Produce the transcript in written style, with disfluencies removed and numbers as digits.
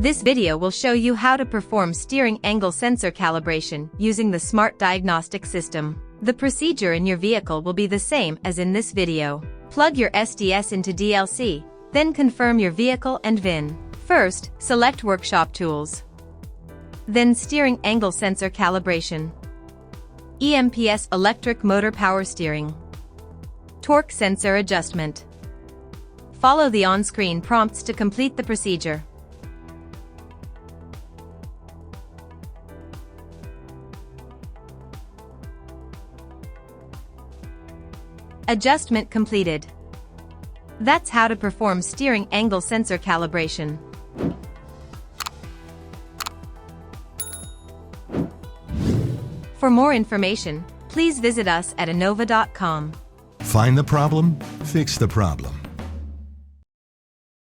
This video will show you how to perform steering angle sensor calibration using the Smart Diagnostic system. The procedure in your vehicle will be the same as in this video. Plug your SDS into DLC, then confirm your vehicle and VIN. First, select Workshop Tools. Then Steering Angle Sensor Calibration. EMPS Electric Motor Power Steering. Torque Sensor Adjustment. Follow the on-screen prompts to complete the procedure. Adjustment completed. That's how to perform steering angle sensor calibration. For more information, please visit us at Innova.com. Find the problem, fix the problem.